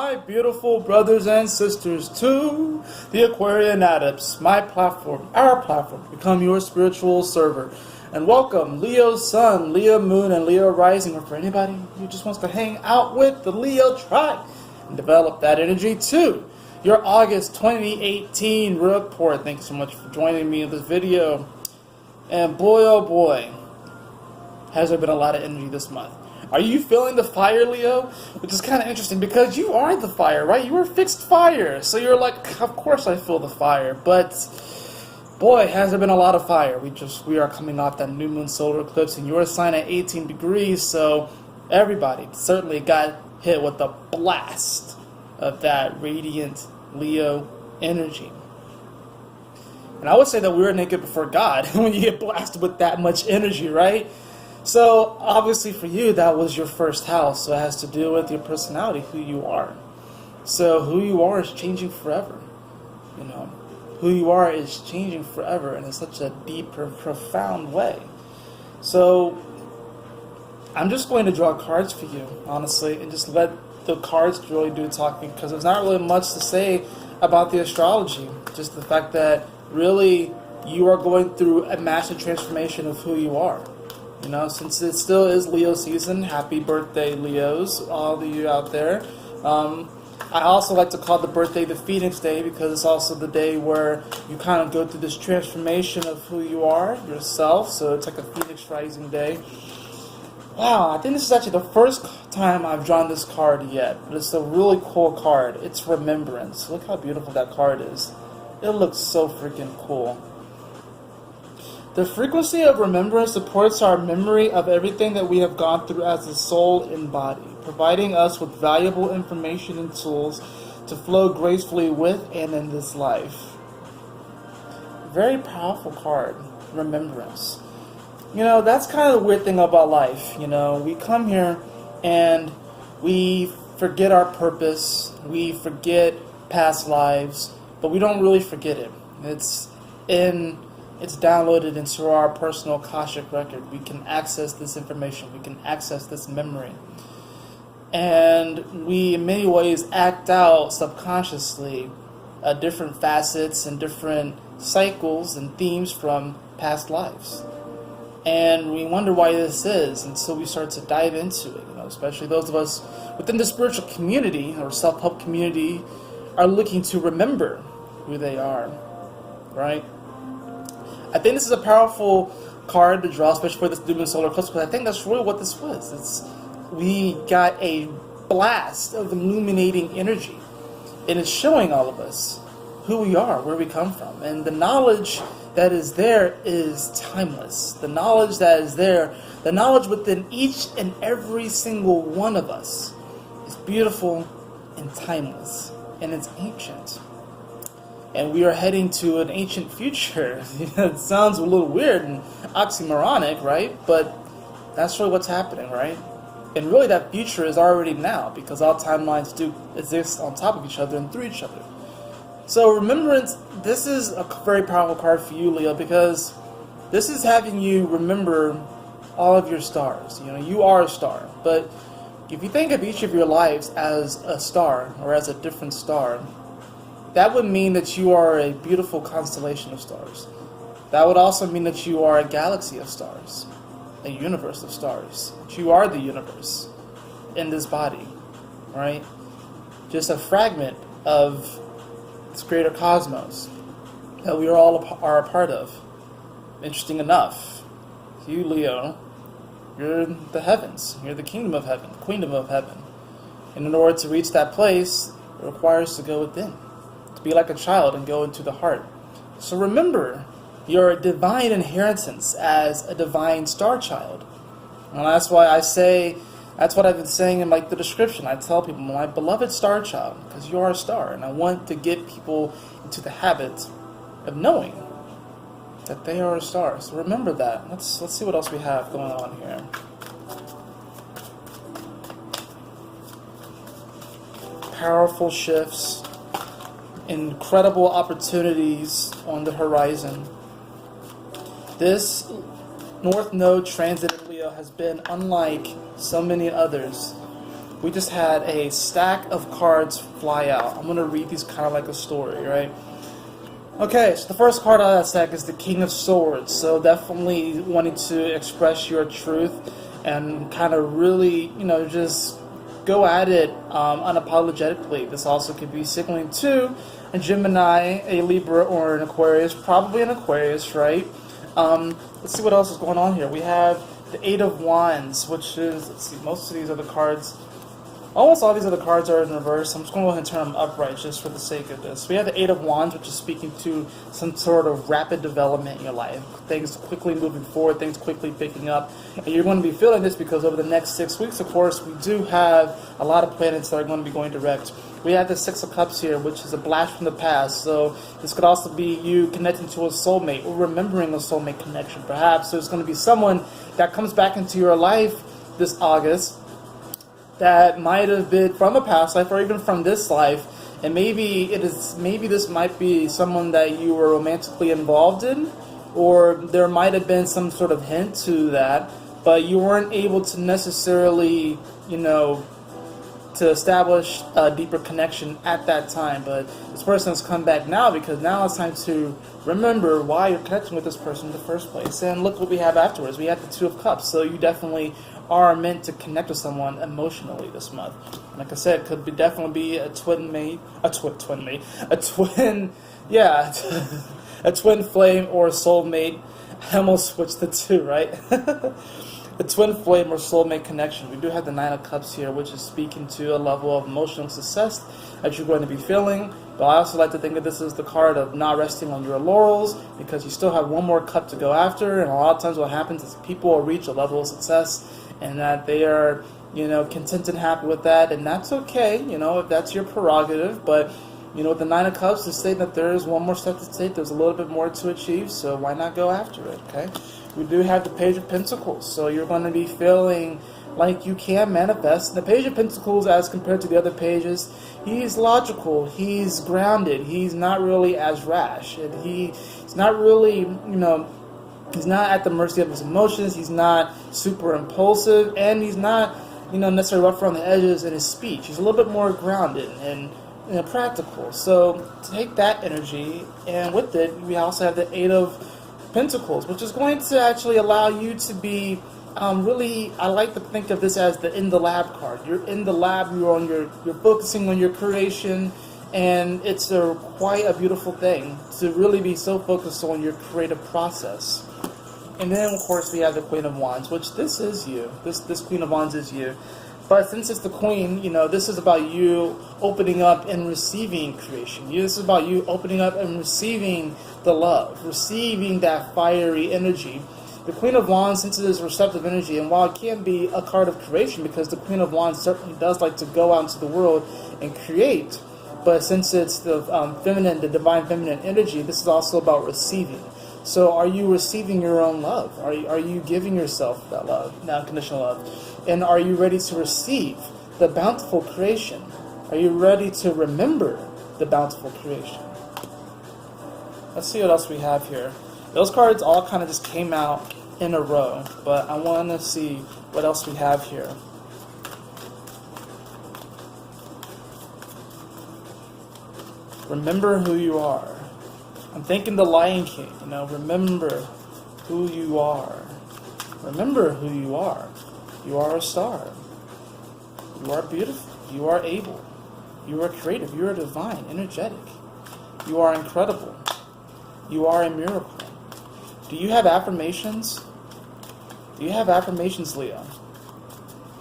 my beautiful brothers and sisters, to the Aquarian Adepts, my platform, our platform, become your spiritual server. And welcome Leo Sun, Leo Moon, and Leo Rising, or for anybody who just wants to hang out with the Leo tribe and develop that energy too. Your August 2018 report. Thank you so much for joining me in this video. And boy, oh boy, has there been a lot of energy this month. Are you feeling the fire, Leo? Which is kind of interesting because you are the fire, right? You are fixed fire. So you're like, of course I feel the fire. But boy, has there been a lot of fire. We are coming off that new moon solar eclipse in your sign at 18 degrees. So everybody certainly got hit with the blast of that radiant Leo energy. And I would say that we were naked before God when you get blasted with that much energy, right? So, obviously for you, that was your first house, so it has to do with your personality, who you are. So, who you are is changing forever, you know. Who you are is changing forever, and in such a deeper, profound way. So, I'm just going to draw cards for you, honestly, and just let the cards really do the talking, because there's not really much to say about the astrology. Just the fact that, really, you are going through a massive transformation of who you are. You know, since it still is Leo season, happy birthday, Leos, all of you out there. I also like to call the birthday the Phoenix Day because it's also the day where you kind of go through this transformation of who you are, yourself. So it's like a Phoenix Rising Day. Wow, I think this is actually the first time I've drawn this card yet. But it's a really cool card. It's Remembrance. Look how beautiful that card is. It looks so freaking cool. The frequency of remembrance supports our memory of everything that we have gone through as a soul and body, providing us with valuable information and tools to flow gracefully with and in this life. Very powerful card, Remembrance. You know, that's kind of the weird thing about life. You know, we come here and we forget our purpose, we forget past lives, but we don't really forget it. It's downloaded into our personal Akashic record. We can access this information. We can access this memory. And we, in many ways, act out subconsciously different facets and different cycles and themes from past lives. And we wonder why this is. And so we start to dive into it. You know, especially those of us within the spiritual community or self-help community are looking to remember who they are, right? I think this is a powerful card to draw, especially for this new moon solar eclipse, because I think that's really what this was. We got a blast of illuminating energy, and it's showing all of us who we are, where we come from, and the knowledge that is there is timeless. The knowledge that is there, the knowledge within each and every single one of us is beautiful and timeless, and it's ancient. And we are heading to an ancient future. It sounds a little weird and oxymoronic, right? But that's really what's happening, right? And really that future is already now, because all timelines do exist on top of each other and through each other. So Remembrance, this is a very powerful card for you, Leo, because this is having you remember all of your stars. You know, you are a star. But if you think of each of your lives as a star or as a different star, that would mean that you are a beautiful constellation of stars. That would also mean that you are a galaxy of stars, a universe of stars. That you are the universe in this body, right? Just a fragment of this greater cosmos that we are a part of. Interesting enough, you, Leo, you're the heavens. You're the kingdom of heaven, the queendom of heaven. And in order to reach that place, it requires to go within. Be like a child and go into the heart. So remember your divine inheritance as a divine star child. And that's why I say, that's what I've been saying in like the description. I tell people, my beloved star child, because you are a star, and I want to get people into the habit of knowing that they are a star. So remember that. Let's see what else we have going on here. Powerful shifts. Incredible opportunities on the horizon. This North Node transit in Leo has been unlike so many others. we just had a stack of cards fly out. I'm going to read these kind of like a story, right? Okay, so the first card out of that stack is the King of Swords. So definitely wanting to express your truth and kind of really, just go at it unapologetically. This also could be signaling to a Gemini, a Libra, or an Aquarius. Probably an Aquarius, right? Let's see what else is going on here. We have the Eight of Wands, which is, let's see, most of these other cards, almost all these other cards are in reverse. I'm just going to go ahead and turn them upright just for the sake of this. We have the Eight of Wands, which is speaking to some sort of rapid development in your life. Things quickly moving forward, things quickly picking up. And you're going to be feeling this because over the next 6 weeks, of course, we do have a lot of planets that are going to be going direct. We have the Six of Cups here, which is a blast from the past. So this could also be you connecting to a soulmate or remembering a soulmate connection. Perhaps there's going to be someone that comes back into your life this August that might have been from a past life or even from this life, and maybe this might be someone that you were romantically involved in, or there might have been some sort of hint to that, but you weren't able to necessarily, to establish a deeper connection at that time. But this person has come back now because now it's time to remember why you're connecting with this person in the first place. And look what we have afterwards. We have the Two of Cups. So you definitely are meant to connect with someone emotionally this month. And like I said, it could definitely be a twin flame or a soulmate. I almost switched the two, right? The twin flame or soulmate connection. We do have the Nine of Cups here, which is speaking to a level of emotional success that you're going to be feeling. But I also like to think that this is the card of not resting on your laurels, because you still have one more cup to go after. And a lot of times what happens is people will reach a level of success and that they are, content and happy with that. And that's okay, if that's your prerogative. But, with the Nine of Cups, it's saying that there is one more step to take. There's a little bit more to achieve, so why not go after it, okay? We do have the Page of Pentacles, so you're going to be feeling like you can manifest. The Page of Pentacles, as compared to the other pages, he's logical, he's grounded, he's not really as rash, and he's not really, he's not at the mercy of his emotions, he's not super impulsive, and he's not, necessarily rough around the edges in his speech. He's a little bit more grounded and practical. So take that energy, and with it, we also have the Eight of Pentacles, which is going to actually allow you to be really, I like to think of this as the in the lab card. You're in the lab, you're focusing on your creation, and it's quite a beautiful thing to really be so focused on your creative process. And then of course we have the Queen of Wands, which this is you. This Queen of Wands is you. But since it's the Queen, this is about you opening up and receiving creation. This is about you opening up and receiving the love, receiving that fiery energy. The Queen of Wands, since it is receptive energy, and while it can be a card of creation, because the Queen of Wands certainly does like to go out into the world and create, but since it's the the divine feminine energy, this is also about receiving. So are you receiving your own love? Are you giving yourself that love, that unconditional love? And are you ready to receive the bountiful creation? Are you ready to remember the bountiful creation? Let's see what else we have here. Those cards all kind of just came out in a row, but I want to see what else we have here. Remember who you are. I'm thinking the Lion King, remember who you are. Remember who you are. You are a star. You are beautiful. You are able. You are creative. You are divine, energetic. You are incredible. You are a miracle. Do you have affirmations? Do you have affirmations, Leo?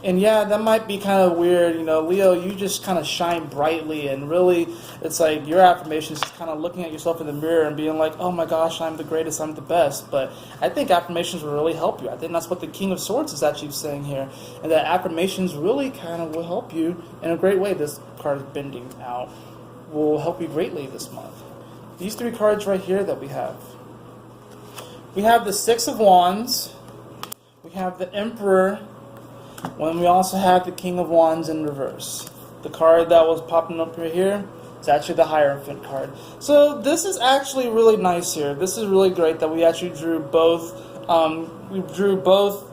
And yeah, that might be kind of weird, Leo, you just kind of shine brightly, and really, it's like your affirmations is kind of looking at yourself in the mirror and being like, oh my gosh, I'm the greatest, I'm the best. But I think affirmations will really help you. I think that's what the King of Swords is actually saying here, and that affirmations really kind of will help you in a great way. This card is bending out, will help you greatly this month. These three cards right here that we have the Six of Wands, we have the Emperor, when we also have the King of Wands in reverse. The card that was popping up right here is actually the Hierophant card. So this is actually really nice here. This is really great that we actually drew both. We drew both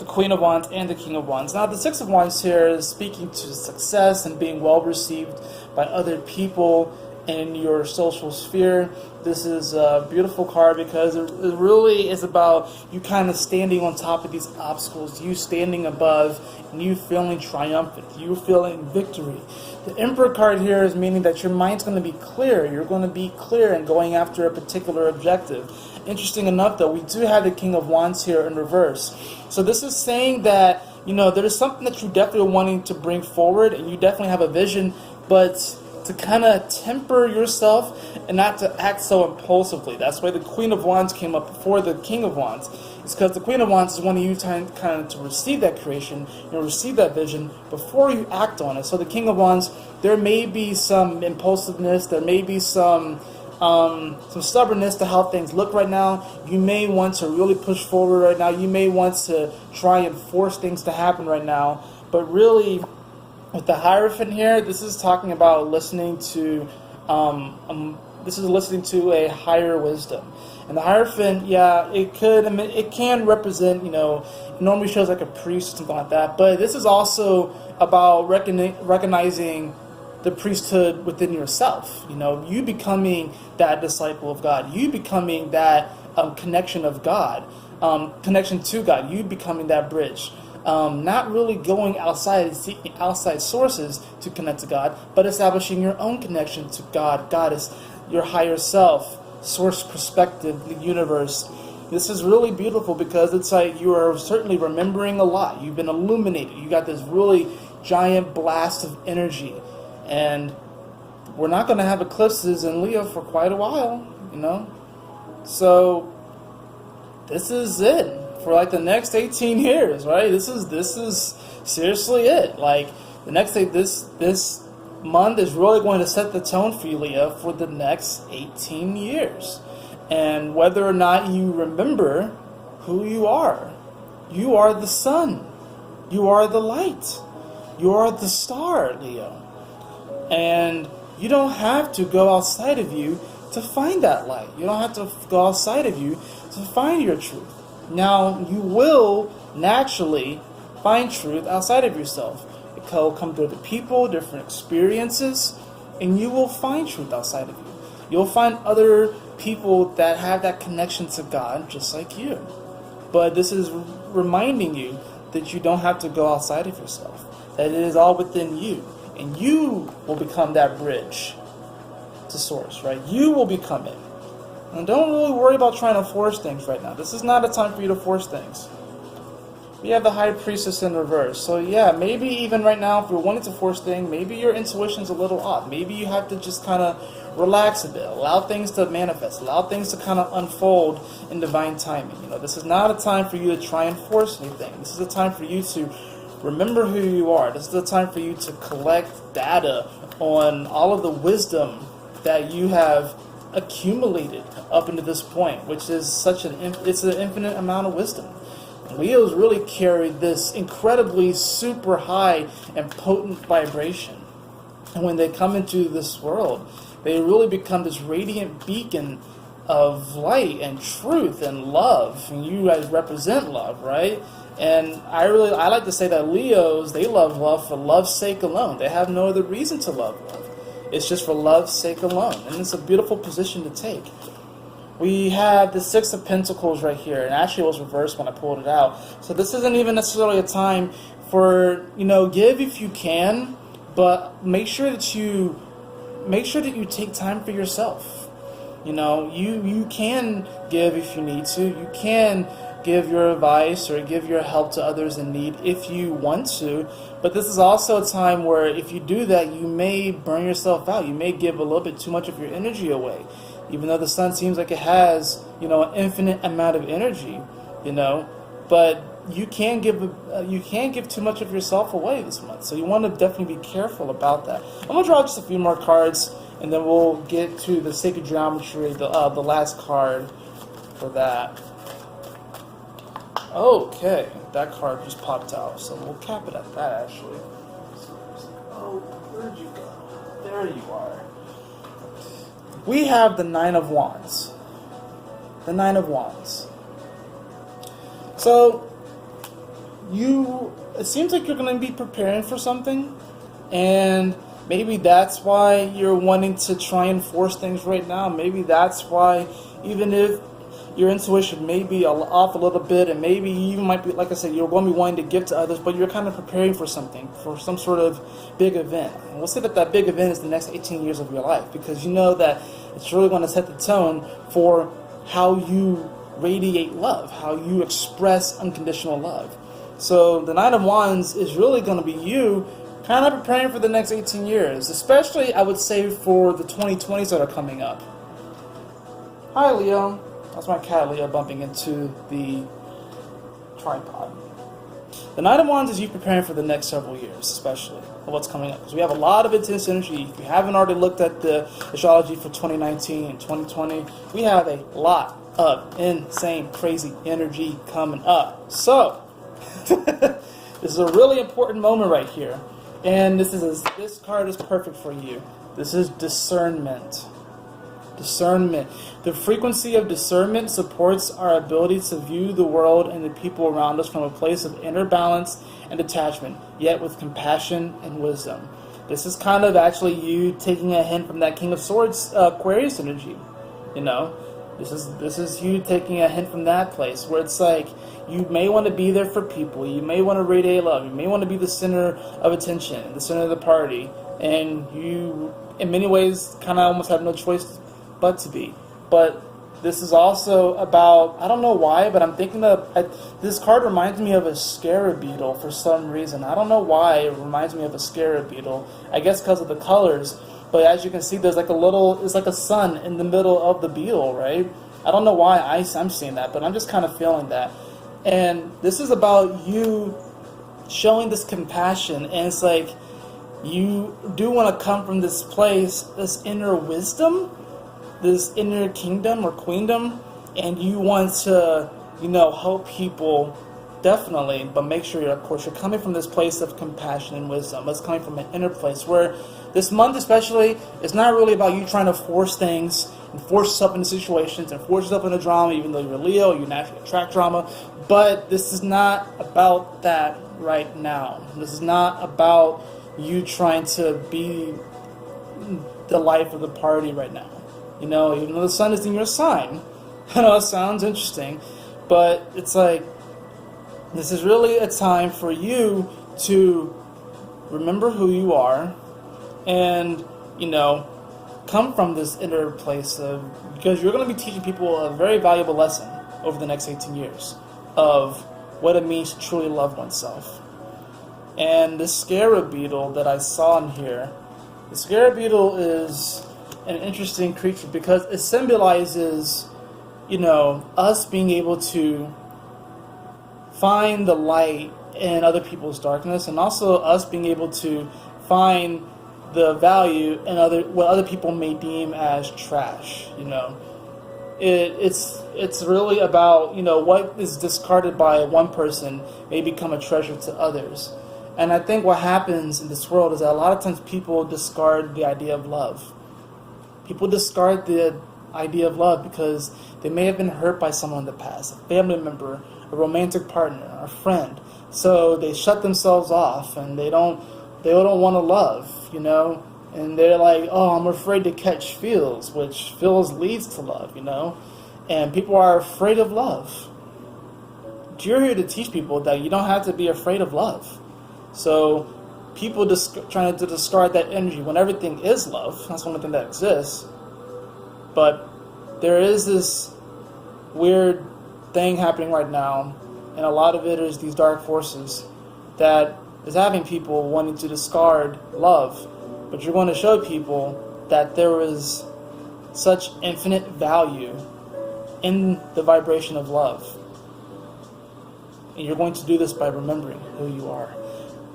the Queen of Wands and the King of Wands. Now, the Six of Wands here is speaking to success and being well received by other people in your social sphere. This is a beautiful card because it really is about you kind of standing on top of these obstacles, you standing above, and you feeling triumphant, you feeling victory. The Emperor card here is meaning that your mind's going to be clear. You're going to be clear in going after a particular objective. Interesting enough, though, we do have the King of Wands here in reverse. So this is saying that, you know, there is something that you definitely are wanting to bring forward, and you definitely have a vision, but to kind of temper yourself and not to act so impulsively. That's why the Queen of Wands came up before the King of Wands. It's because the Queen of Wands is wanting you kind of to receive that creation, you know, receive that vision before you act on it. So the King of Wands, there may be some impulsiveness, there may be some stubbornness to how things look right now. You may want to really push forward right now. You may want to try and force things to happen right now. But really, with the Hierophant here, this is talking about listening to, this is listening to a higher wisdom. And the Hierophant, yeah, it can represent, you know, it normally shows like a priest or something like that. But this is also about recognizing the priesthood within yourself. You know, you becoming that disciple of God. You becoming that connection of God, connection to God. You becoming that bridge. Not really going outside and seeking outside sources to connect to God, but establishing your own connection to God, Goddess, your higher self, source perspective, the universe. This is really beautiful because it's like you are certainly remembering a lot. You've been illuminated. You got this really giant blast of energy. And we're not going to have eclipses in Leo for quite a while, you know. So this is it for like the next 18 years, right? This is seriously it. Like the next day, this month is really going to set the tone for you, Leo, for the next 18 years. And whether or not you remember who you are the sun, you are the light, you are the star, Leo. And you don't have to go outside of you to find that light. You don't have to go outside of you to find your truth. Now, you will naturally find truth outside of yourself. It will come through the people, different experiences, and you will find truth outside of you. You'll find other people that have that connection to God just like you. But this is reminding you that you don't have to go outside of yourself, that it is all within you. And you will become that bridge to source, right? You will become it. And don't really worry about trying to force things right now. This is not a time for you to force things. We have the High Priestess in reverse. So yeah, maybe even right now, if you're wanting to force things, maybe your intuition's a little off. Maybe you have to just kind of relax a bit. Allow things to manifest. Allow things to kind of unfold in divine timing. You know, this is not a time for you to try and force anything. This is a time for you to remember who you are. This is the time for you to collect data on all of the wisdom that you have accumulated up into this point, which is such it's an infinite amount of wisdom. Leos really carry this incredibly super high and potent vibration. And when they come into this world, they really become this radiant beacon of light and truth and love. And you guys represent love, right? And I like to say that Leos, they love love for love's sake alone. They have no other reason to love love. It's just for love's sake alone. And it's a beautiful position to take. We have the Six of Pentacles right here. And actually it was reversed when I pulled it out. So this isn't even necessarily a time for, you know, give if you can. But make sure that you take time for yourself. You know, you can give if you need to. You can give your advice or give your help to others in need if you want to. But this is also a time where if you do that, you may burn yourself out. You may give a little bit too much of your energy away. Even though the sun seems like it has, you know, an infinite amount of energy, you know, but you can't give too much of yourself away this month. So you want to definitely be careful about that. I'm going to draw just a few more cards, and then we'll get to the Sacred Geometry, the last card for that. Okay, that card just popped out, so we'll cap it at that, actually. Oh, where'd you go? There you are. We have the Nine of Wands. The Nine of Wands. So, it seems like you're going to be preparing for something, and maybe that's why you're wanting to try and force things right now. Maybe that's why, even if your intuition may be off a little bit, and maybe you might be, like I said, you're going to be wanting to give to others, but you're kind of preparing for something, for some sort of big event. And we'll say that that big event is the next 18 years of your life, because you know that it's really going to set the tone for how you radiate love, how you express unconditional love. So the Knight of Wands is really going to be you kind of preparing for the next 18 years, especially, I would say, for the 2020s that are coming up. Hi, Leo. That's my cat, Leo, bumping into the tripod. The Knight of Wands is you preparing for the next several years, especially, of what's coming up. Because we have a lot of intense energy. If you haven't already looked at the astrology for 2019 and 2020, we have a lot of insane, crazy energy coming up. So, this is a really important moment right here. And this card is perfect for you. This is discernment. Discernment. The frequency of discernment supports our ability to view the world and the people around us from a place of inner balance and detachment, yet with compassion and wisdom. This is kind of actually you taking a hint from that King of Swords Aquarius energy. You know, this is you taking a hint from that place where it's like you may want to be there for people. You may want to radiate love. You may want to be the center of attention, the center of the party, and you, in many ways, kind of almost have no choice but to be. But this is also about, I don't know why, but I'm thinking of, this card reminds me of a scarab beetle for some reason. I don't know why it reminds me of a scarab beetle. I guess because of the colors. But as you can see, there's like it's like a sun in the middle of the beetle, right? I don't know why I'm seeing that, but I'm just kind of feeling that. And this is about you showing this compassion, and it's like you do want to come from this place, this inner wisdom, this inner kingdom or queendom, and you want to, help people, definitely, but make sure, of course, you're coming from this place of compassion and wisdom. It's coming from an inner place where this month especially, it's not really about you trying to force things and force yourself into situations and force yourself into drama, even though you're Leo, you naturally attract drama. But this is not about that right now. This is not about you trying to be the life of the party right now. Even though the sun is in your sign. I know it sounds interesting, but it's like, this is really a time for you to remember who you are and, come from this inner place because you're going to be teaching people a very valuable lesson over the next 18 years of what it means to truly love oneself. And this scarab beetle that I saw in here, the scarab beetle is an interesting creature because it symbolizes, us being able to find the light in other people's darkness, and also us being able to find the value in what other people may deem as trash. It's really about what is discarded by one person may become a treasure to others. And I think what happens in this world is that a lot of times people discard the idea of love. People discard the idea of love because they may have been hurt by someone in the past, a family member, a romantic partner, a friend. So they shut themselves off and they don't want to love, and they're like, oh, I'm afraid to catch feels, which feels leads to love, and people are afraid of love. You're here to teach people that you don't have to be afraid of love. So people trying to discard that energy when everything is love. That's one thing that exists. But there is this weird thing happening right now, and a lot of it is these dark forces that is having people wanting to discard love. But you're going to show people that there is such infinite value in the vibration of love. And you're going to do this by remembering who you are.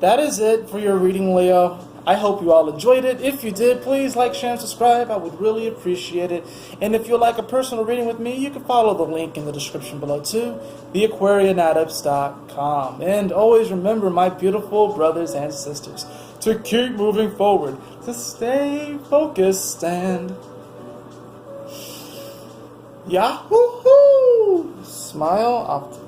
That is it for your reading, Leo. I hope you all enjoyed it. If you did, please like, share, and subscribe. I would really appreciate it. And if you'd like a personal reading with me, you can follow the link in the description below too, theaquarianadepts.com. And always remember, my beautiful brothers and sisters, to keep moving forward, to stay focused, and yahoo! Smile often.